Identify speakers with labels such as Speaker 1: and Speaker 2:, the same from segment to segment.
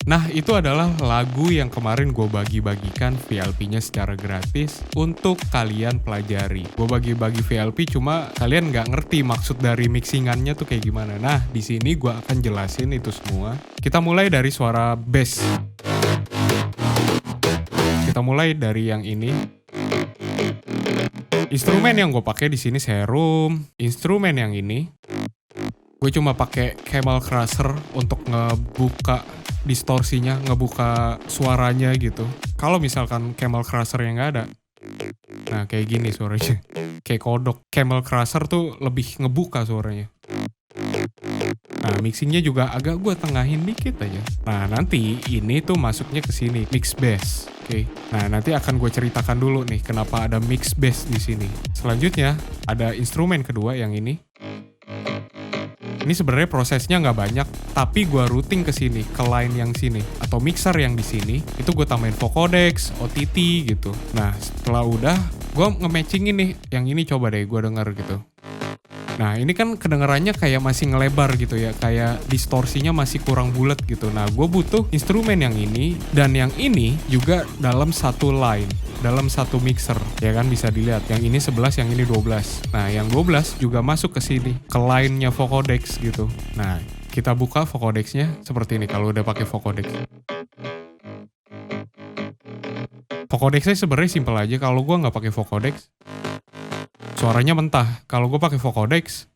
Speaker 1: Nah, itu adalah lagu yang kemarin gue bagi-bagikan VLP-nya secara gratis untuk kalian pelajari. Gue bagi-bagi VLP cuma kalian nggak ngerti maksud dari mixingannya tuh kayak gimana. Nah, di sini gue akan jelasin itu semua. Kita mulai dari suara bass. Kita mulai dari yang ini. Instrumen yang gue pakai di sini Serum. Instrumen yang ini, gue cuma pakai Camel Crusher untuk ngebuka distorsinya, ngebuka suaranya gitu. Kalau misalkan Camel Crusher yang nggak ada, nah kayak gini suaranya, kayak kodok. Camel Crusher tuh lebih ngebuka suaranya. Nah, mixingnya juga agak gue tengahin dikit aja. Nah, nanti ini tuh masuknya ke sini, mix bass. Oke. Nah, nanti akan gue ceritakan dulu nih kenapa ada mix bass di sini. Selanjutnya ada instrumen kedua yang ini. Ini sebenarnya prosesnya nggak banyak, tapi gue routing ke sini, ke line yang sini, atau mixer yang di sini. Itu gue tambahin vocodex, OTT gitu. Nah, setelah udah, gue nge-matchingin nih. Yang ini coba deh gue denger gitu. Nah, ini kan kedengarannya kayak masih ngelebar gitu ya, kayak distorsinya masih kurang bulat gitu. Nah, gue butuh instrumen yang ini, dan yang ini juga dalam satu line, dalam satu mixer, ya kan bisa dilihat. Yang ini 11, yang ini 12. Nah, yang 12 juga masuk ke sini, ke line-nya vocodex gitu. Nah, kita buka vocodexnya seperti ini kalau udah pakai vocodex. Vocodexnya sebenarnya simpel aja. Kalau gue nggak pakai vocodex, suaranya mentah. Kalau gue pakai vocodex,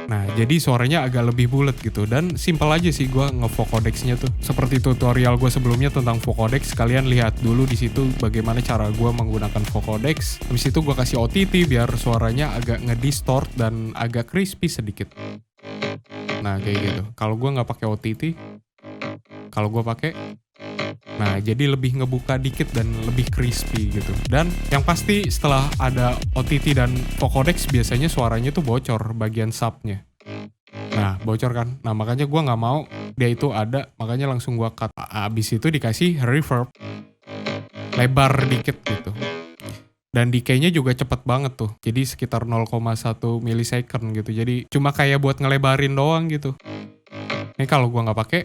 Speaker 1: nah jadi suaranya agak lebih bulat gitu. Dan simpel aja sih gue nge-vocodexnya tuh. Seperti tutorial gue sebelumnya tentang vocodex, kalian lihat dulu di situ bagaimana cara gue menggunakan vocodex. Habis itu gue kasih OTT biar suaranya agak ngedistort dan agak crispy sedikit. Nah kayak gitu. Kalau gue nggak pakai OTT, kalau gue pakai, nah jadi lebih ngebuka dikit dan lebih crispy gitu. Dan yang pasti setelah ada OTT dan vocodex biasanya suaranya tuh bocor bagian subnya. Nah bocor kan. Nah makanya gue nggak mau dia itu ada, makanya langsung gue cut. Abis itu dikasih reverb lebar dikit gitu. Dan decay-nya juga cepet banget tuh. Jadi sekitar 0,1 millisecond gitu. Jadi cuma kayak buat ngelebarin doang gitu. Ini kalau gue nggak pakai,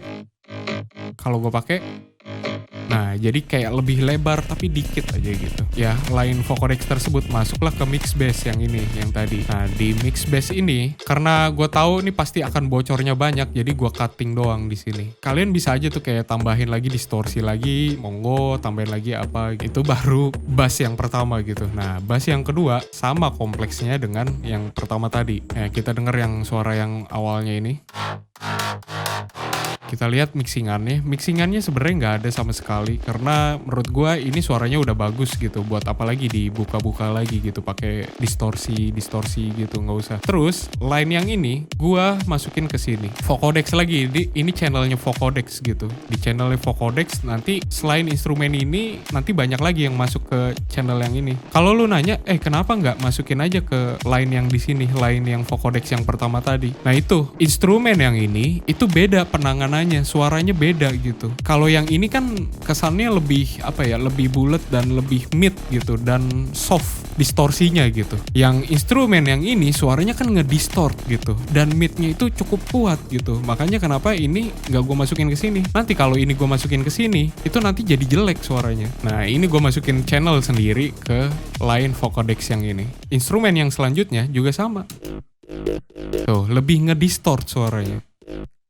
Speaker 1: kalau gue pakai, nah jadi kayak lebih lebar tapi dikit aja gitu. Ya, line vocodex tersebut masuklah ke mix bass yang ini, yang tadi. Nah di mix bass ini, karena gue tahu ini pasti akan bocornya banyak, jadi gue cutting doang di sini. Kalian bisa aja tuh kayak tambahin lagi distorsi lagi, monggo tambahin lagi apa gitu. Baru bass yang pertama gitu. Nah bass yang kedua sama kompleksnya dengan yang pertama tadi. Nah, kita denger yang suara yang awalnya ini. Kita lihat mixingannya. Mixingannya sebenarnya nggak ada sama sekali karena menurut gue ini suaranya udah bagus gitu. Buat apa lagi dibuka-buka lagi gitu pakai distorsi gitu, nggak usah. Terus line yang ini gue masukin ke sini. Vocodex lagi. Ini channelnya vocodex gitu. Di channelnya vocodex nanti selain instrumen ini nanti banyak lagi yang masuk ke channel yang ini. Kalau lu nanya, kenapa nggak masukin aja ke line yang di sini, line yang vocodex yang pertama tadi? Nah itu instrumen yang ini itu beda penanganan, suaranya beda gitu. Kalau yang ini kan kesannya lebih lebih bulat dan lebih mid gitu dan soft distorsinya gitu. Yang instrumen yang ini suaranya kan ngedistort gitu dan midnya itu cukup kuat gitu. Makanya kenapa ini nggak gue masukin ke sini. Nanti kalau ini gue masukin ke sini itu nanti jadi jelek suaranya. Nah ini gue masukin channel sendiri ke line vocodex yang ini. Instrumen yang selanjutnya juga sama. Tuh lebih ngedistort suaranya.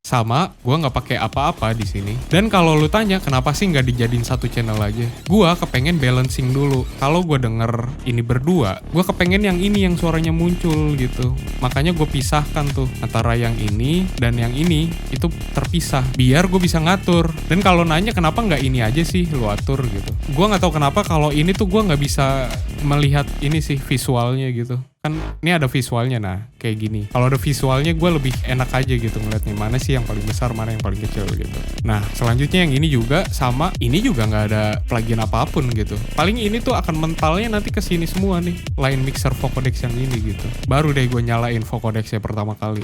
Speaker 1: Sama, gue nggak pakai apa-apa di sini. Dan kalau lu tanya kenapa sih nggak dijadiin satu channel aja? Gue kepengen balancing dulu. Kalau gue denger ini berdua, gue kepengen yang ini yang suaranya muncul gitu. Makanya gue pisahkan tuh antara yang ini dan yang ini itu terpisah. Biar gue bisa ngatur. Dan kalau nanya kenapa nggak ini aja sih lu atur gitu? Gue nggak tahu kenapa kalau ini tuh gue nggak bisa melihat ini sih visualnya gitu. Kan ini ada visualnya, nah kayak gini. Kalau ada visualnya gue lebih enak aja gitu ngeliatnya mana sih yang paling besar, mana yang paling kecil gitu. Nah selanjutnya yang ini juga sama, ini juga nggak ada plugin apapun gitu. Paling ini tuh akan mentalnya nanti ke sini semua nih, line mixer vocodex yang ini gitu. Baru deh gue nyalain vocodexnya pertama kali.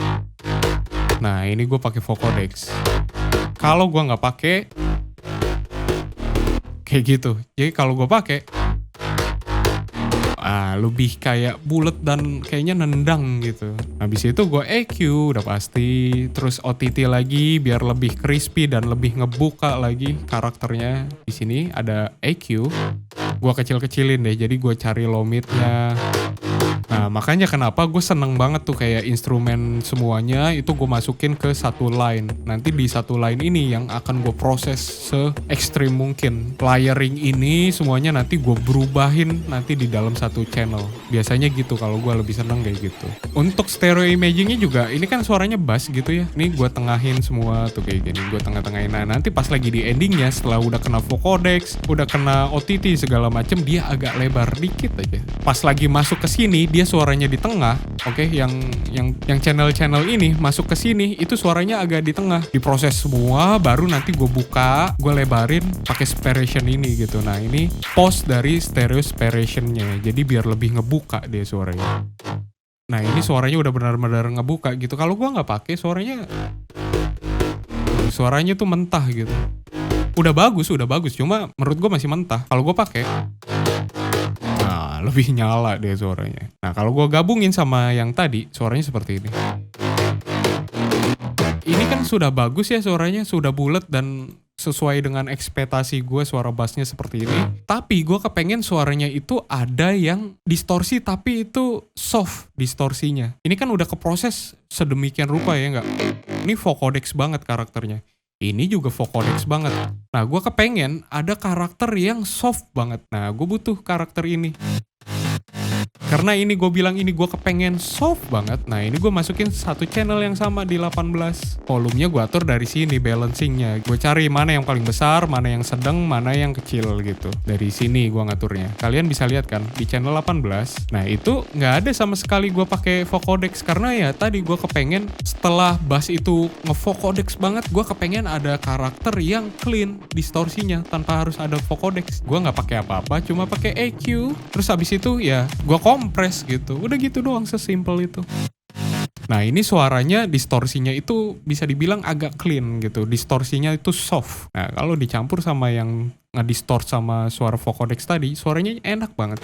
Speaker 1: Nah ini gue pakai vocodex. Kalau gue nggak pakai kayak gitu. Jadi kalau gue pakai lebih kayak bulat dan kayaknya nendang gitu. Habis itu gue EQ udah pasti, terus OTT lagi biar lebih crispy dan lebih ngebuka lagi karakternya. Di sini ada EQ, gue kecil-kecilin deh, jadi gue cari low mid-nya. Nah makanya kenapa gue seneng banget tuh kayak instrumen semuanya itu gue masukin ke satu line. Nanti di satu line ini yang akan gue proses se-ekstrim mungkin. Layering ini semuanya nanti gue berubahin nanti di dalam satu channel. Biasanya gitu kalau gue lebih seneng kayak gitu. Untuk stereo imagingnya juga ini kan suaranya bass gitu ya. Ini gue tengahin semua tuh kayak gini. Gue tengah-tengahin. Nah nanti pas lagi di endingnya setelah udah kena vocodex, udah kena OTT segala macem, dia agak lebar dikit aja. Pas lagi masuk ke sini dia suaranya di tengah, oke, yang channel-channel ini masuk ke sini itu suaranya agak di tengah, diproses semua, baru nanti gue buka, gue lebarin pakai separation ini gitu. Nah ini post dari stereo separationnya, jadi biar lebih ngebuka dia suaranya. Nah ini suaranya udah benar-benar ngebuka gitu. Kalau gue nggak pakai suaranya tuh mentah gitu. Udah bagus, cuma menurut gue masih mentah. Kalau gue pakai lebih nyala deh suaranya. Nah kalau gue gabungin sama yang tadi, suaranya seperti ini. Ini kan sudah bagus ya suaranya, sudah bulat dan sesuai dengan ekspektasi gue suara bassnya seperti ini. Tapi gue kepengen suaranya itu ada yang distorsi tapi itu soft distorsinya. Ini kan udah keproses sedemikian rupa ya nggak? Ini vocodex banget karakternya. Ini juga vocodex banget. Nah gue kepengen ada karakter yang soft banget. Nah gue butuh karakter ini. Karena ini gue bilang ini gue kepengen soft banget. Nah ini gue masukin satu channel yang sama di 18. Volumenya gue atur dari sini balancingnya. Gue cari mana yang paling besar, mana yang sedang, mana yang kecil gitu. Dari sini gue ngaturnya. Kalian bisa lihat kan di channel 18. Nah itu nggak ada sama sekali gue pakai vocodex. Karena ya tadi gue kepengen setelah bass itu ngevocodex banget, gue kepengen ada karakter yang clean distorsinya tanpa harus ada vocodex. Gue nggak pakai apa-apa, cuma pakai EQ. Terus habis itu ya gue kompres gitu. Udah gitu doang, sesimpel itu. Nah ini suaranya distorsinya itu bisa dibilang agak clean gitu. Distorsinya itu soft. Nah kalau dicampur sama yang ngedistort sama suara vocodex tadi, suaranya enak banget.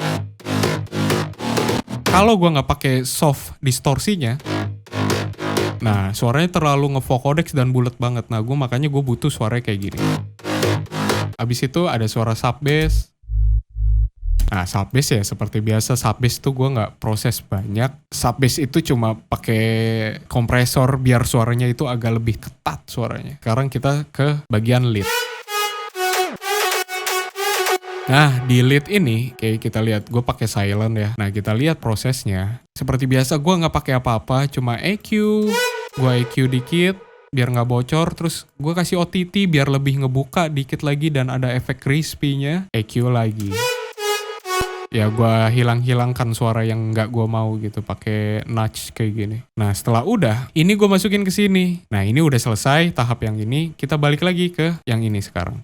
Speaker 1: Kalau gue nggak pakai soft distorsinya, nah suaranya terlalu ngevocodex dan bulat banget. Nah makanya gue butuh suaranya kayak gini. Abis itu ada suara sub bass. Nah sub bass ya seperti biasa, sub bass tuh gue nggak proses banyak. Sub bass itu cuma pakai kompresor biar suaranya itu agak lebih ketat suaranya. Sekarang kita ke bagian lead. Nah di lead ini kayak kita lihat gue pakai silent ya. Nah kita lihat prosesnya. Seperti biasa gue nggak pakai apa-apa, cuma EQ. Gue EQ dikit biar nggak bocor, terus gue kasih OTT biar lebih ngebuka dikit lagi dan ada efek crispy-nya. EQ lagi. Ya gue hilangkan suara yang nggak gue mau gitu pakai notch kayak gini. Nah setelah udah, ini gue masukin ke sini. Nah ini udah selesai tahap yang ini. Kita balik lagi ke yang ini sekarang.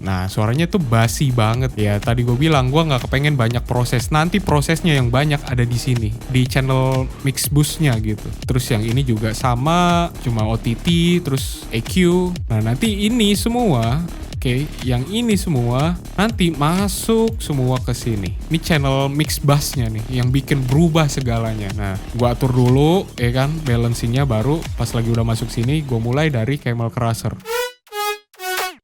Speaker 1: Nah suaranya tuh basi banget ya. Tadi gue bilang gue nggak kepengen banyak proses. Nanti prosesnya yang banyak ada di sini di channel mix boost-nya gitu. Terus yang ini juga sama, cuma OTT, terus EQ. Nah nanti ini semua. Oke, yang ini semua nanti masuk semua ke sini. Ini channel mix bass-nya nih, yang bikin berubah segalanya. Nah, gua atur dulu, ya kan, balancingnya baru pas lagi udah masuk sini, gua mulai dari Camel Crusher.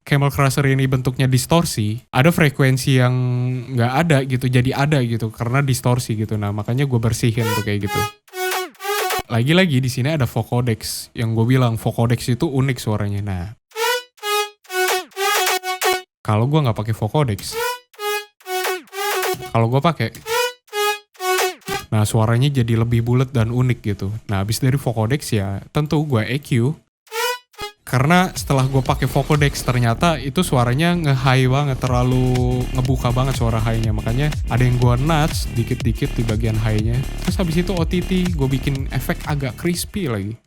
Speaker 1: Camel Crusher ini bentuknya distorsi, ada frekuensi yang nggak ada gitu, jadi ada gitu, karena distorsi gitu. Nah, makanya gua bersihin tuh kayak gitu. Lagi-lagi di sini ada vocodex, yang gue bilang vocodex itu unik suaranya. Nah, kalau gue nggak pakai vocodex, kalau gue pakai, nah suaranya jadi lebih bulat dan unik gitu. Nah habis dari vocodex ya tentu gue EQ, karena setelah gue pakai vocodex ternyata itu suaranya nge-high banget, terlalu ngebuka banget suara high-nya. Makanya ada yang gue notch dikit-dikit di bagian high-nya. Terus habis itu OTT gue bikin efek agak crispy lagi,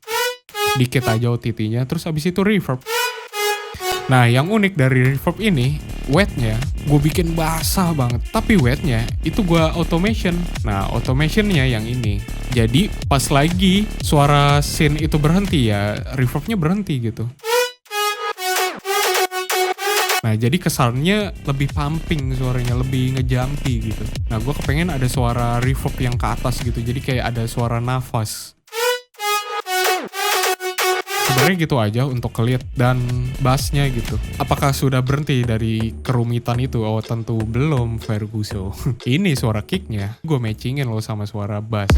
Speaker 1: dikit aja OTT-nya. Terus habis itu reverb. Nah yang unik dari reverb ini, wetnya gue bikin basah banget, tapi wetnya itu gue automation. Nah automationnya yang ini, jadi pas lagi suara synth itu berhenti ya, reverbnya berhenti gitu. Nah jadi kesannya lebih pumping suaranya, lebih ngejumpy gitu. Nah gue kepengen ada suara reverb yang ke atas gitu, jadi kayak ada suara nafas. Sebenarnya gitu aja untuk lead dan bassnya gitu. Apakah sudah berhenti dari kerumitan itu? Oh tentu belum, Ferguson. Ini suara kicknya, gue matchingin loh sama suara bass.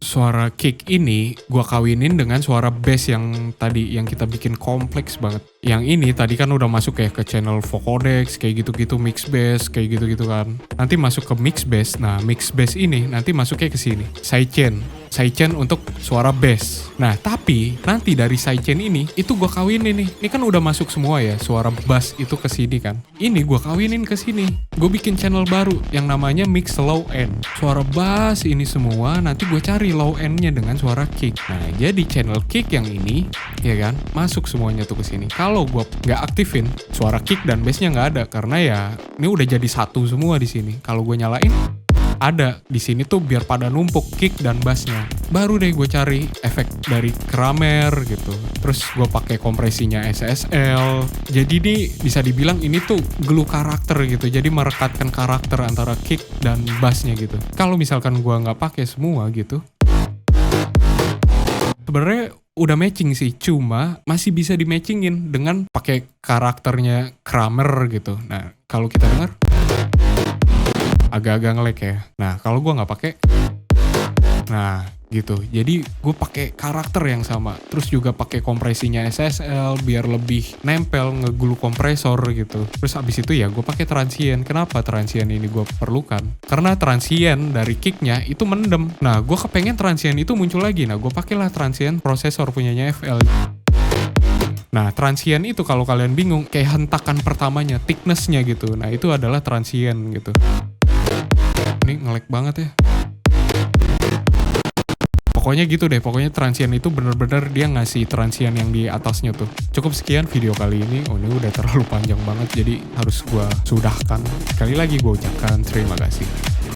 Speaker 1: Suara kick ini gua kawinin dengan suara bass yang tadi yang kita bikin kompleks banget. Yang ini tadi kan udah masuk ya ke channel vocodex kayak gitu-gitu, mix bass kayak gitu-gitu kan. Nanti masuk ke mix bass. Nah, mix bass ini nanti masuknya ke sini. Sidechain untuk suara bass. Nah, tapi nanti dari sidechain ini itu gua kawinin nih. Ini kan udah masuk semua ya suara bass itu ke sini kan. Ini gua kawinin ke sini. Gue bikin channel baru yang namanya mix low end. Suara bass ini semua nanti gue cari low end-nya dengan suara kick. Nah, jadi channel kick yang ini ya kan masuk semuanya tuh ke sini. Kalau gue nggak aktifin, suara kick dan bass-nya nggak ada karena ya ini udah jadi satu semua di sini. Kalau gue nyalain ada di sini tuh biar pada numpuk kick dan bassnya. Baru deh gue cari efek dari Kramer gitu. Terus gue pakai kompresinya SSL. Jadi nih bisa dibilang ini tuh glue karakter gitu. Jadi merekatkan karakter antara kick dan bassnya gitu. Kalau misalkan gue nggak pakai semua gitu, sebenarnya udah matching sih, cuma masih bisa di matchingin dengan pakai karakternya Kramer gitu. Nah kalau kita dengar agak-agak nge-lag ya. Nah kalau gue nggak pakai, nah gitu. Jadi gue pakai karakter yang sama. Terus juga pakai kompresinya SSL biar lebih nempel ngegulu kompresor gitu. Terus abis itu ya gue pakai transient. Kenapa transient ini gue perlukan? Karena transient dari kicknya itu mendem. Nah gue kepengen transient itu muncul lagi. Nah gue pakailah transient prosesor punyanya FL. Nah, transient itu kalau kalian bingung, kayak hentakan pertamanya, thickness-nya gitu. Nah, itu adalah transient gitu. Ini nge-lag banget ya. Pokoknya gitu deh, pokoknya transient itu bener-bener dia ngasih transient yang di atasnya tuh. Cukup sekian video kali ini. Oh, ini udah terlalu panjang banget, jadi harus gua sudahkan. Sekali lagi gua ucapkan terima kasih.